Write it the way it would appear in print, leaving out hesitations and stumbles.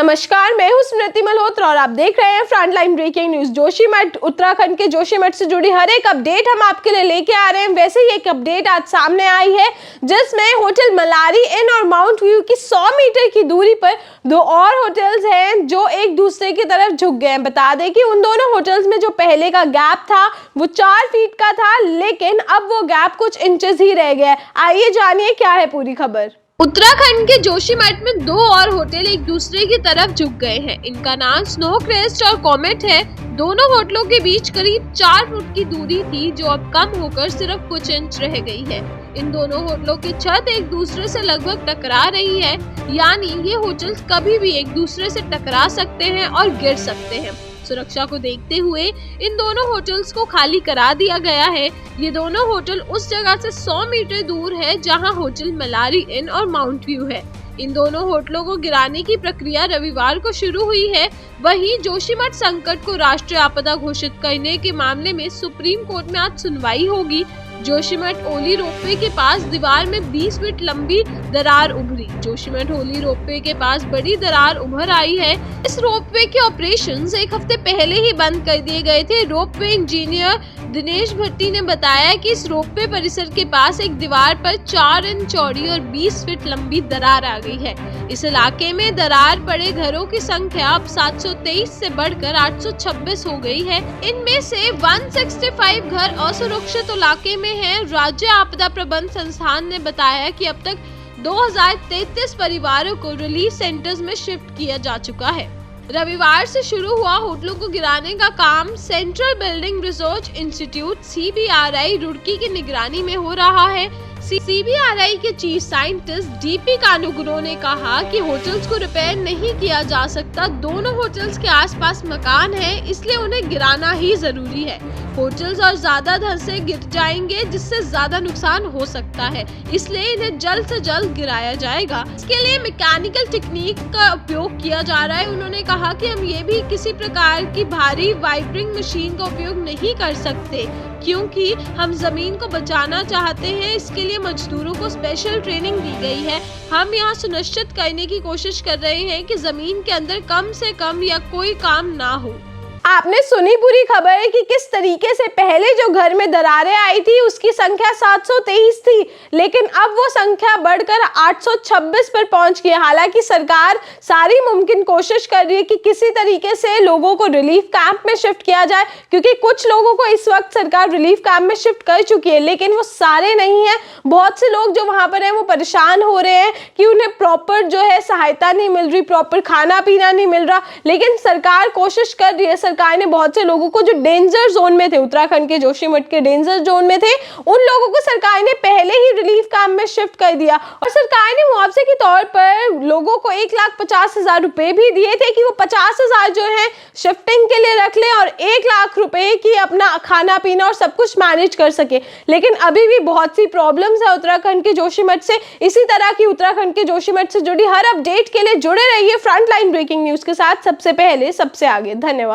नमस्कार, मैं हूं स्मृति मल्होत्रा और आप देख रहे हैं Frontline breaking news. Joshimath, Uttarakhand के जोशीमठ से जुड़ी हर एक अपडेट हम आपके लिए लेके आ रहे हैं। वैसे ही एक अपडेट आज सामने आई है जिसमें होटल मलारी इन और माउंट व्यू की 100 मीटर की दूरी पर दो और होटल्स हैं जो एक दूसरे की तरफ झुक गए हैं। बता दें कि उन दोनों होटल्स में जो पहले का गैप था वो 4 फीट का था, लेकिन अब वो गैप कुछ इंचेस ही रह गया है। आइए जानिए क्या है पूरी खबर। उत्तराखंड के जोशीमठ में दो और होटल एक दूसरे की तरफ झुक गए हैं। इनका नाम स्नो क्रेस्ट और कॉमेट है। दोनों होटलों के बीच करीब 4 फुट की दूरी थी जो अब कम होकर सिर्फ कुछ इंच रह गई है। इन दोनों होटलों की छत एक दूसरे से लगभग टकरा रही है, यानी ये होटल्स कभी भी एक दूसरे से टकरा सकते हैं और गिर सकते हैं। सुरक्षा को देखते हुए इन दोनों होटल्स को खाली करा दिया गया है। ये दोनों होटल उस जगह से 100 मीटर दूर है जहां होटल मलारी इन और माउंट व्यू है। इन दोनों होटलों को गिराने की प्रक्रिया रविवार को शुरू हुई है। वहीं जोशीमठ संकट को राष्ट्रीय आपदा घोषित करने के मामले में सुप्रीम कोर्ट में आज सुनवाई होगी। जोशीमठ ओली रोपवे के पास दीवार में 20 फीट लंबी दरार उभरी। जोशीमठ ओली रोपवे के पास बड़ी दरार उभर आई है। इस रोपवे के ऑपरेशंस एक हफ्ते पहले ही बंद कर दिए गए थे। रोपवे इंजीनियर दिनेश भट्टी ने बताया कि इस रोपवे परिसर के पास एक दीवार पर 4 इंच चौड़ी और 20 फीट लंबी दरार आ गई है। इस इलाके में दरार पड़े घरों की संख्या अब 723 से बढ़कर 826 हो गई है। इनमें से 165 घर असुरक्षित इलाके में हैं। राज्य आपदा प्रबंधन संस्थान ने बताया कि अब तक 2033 परिवारों को रिलीफ सेंटर्स में शिफ्ट किया जा चुका है। रविवार से शुरू हुआ होटलों को गिराने का काम central building research institute CBRI Roorkee की निगरानी में हो रहा है। CBRI के चीफ साइंटिस्ट DP कानुगुरो ने कहा कि होटल्स को रिपेयर नहीं किया जा सकता। दोनों होटल्स के आसपास मकान हैं, इसलिए उन्हें गिराना ही जरूरी है। होटल्स और ज्यादा धन से गिर जाएंगे जिससे ज्यादा नुकसान हो सकता है, इसलिए इन्हें जल्द से जल्द गिराया जाएगा। इसके लिए मैकेनिकल टेक्निक का उपयोग किया जा रहा है। उन्होंने कहा कि हम ये भी किसी प्रकार की भारी वाइब्रिंग मशीन का उपयोग नहीं कर सकते क्योंकि हम जमीन को बचाना चाहते हैं। इसके लिए मजदूरों को स्पेशल ट्रेनिंग दी गई है। हम यहाँ सुनिश्चित करने की कोशिश कर रहे हैं कि जमीन के अंदर कम से कम या कोई काम ना हो। आपने सुनी पूरी खबर कि किस तरीके से पहले जो घर में दरारें आई थी उसकी संख्या 723 थी, लेकिन अब वो संख्या बढ़कर 826 पर पहुंच गई। हालांकि सरकार सारी मुमकिन कोशिश कर रही है कि किसी तरीके से लोगों को रिलीफ कैंप में शिफ्ट किया जाए, क्योंकि कुछ लोगों को इस वक्त सरकार रिलीफ कैंप में शिफ्ट कर चुकी है, लेकिन वो सारे नहीं है। बहुत से लोग जो वहां पर हैं वो परेशान हो रहे हैं कि उन्हें प्रॉपर जो है सहायता नहीं मिल रही, प्रॉपर खाना पीना नहीं मिल रहा। लेकिन सरकार कोशिश कर रही है। सरकार ने बहुत से लोगों को जो डेंजर जोन में थे, उत्तराखंड के जोशीमठ के डेंजर जोन में थे, उन लोगों को सरकार ने पहले ही रिलीफ कैंप में शिफ्ट कर दिया। और सरकार ने मुआवजे के तौर पर लोगों को 1,50,000 रुपए भी दिए थे कि वो 50,000 जो है शिफ्टिंग के लिए रख ले और 1 लाख रुपए की अपना खाना पीना और सब कुछ मैनेज कर सके। लेकिन अभी भी बहुत सी प्रॉब्लम्स है उत्तराखंड के जोशीमठ से। इसी तरह की उत्तराखंड के जोशीमठ से जुड़ी हर अपडेट के लिए जुड़े रहिए फ्रंटलाइन ब्रेकिंग न्यूज के साथ, सबसे पहले सबसे आगे। धन्यवाद।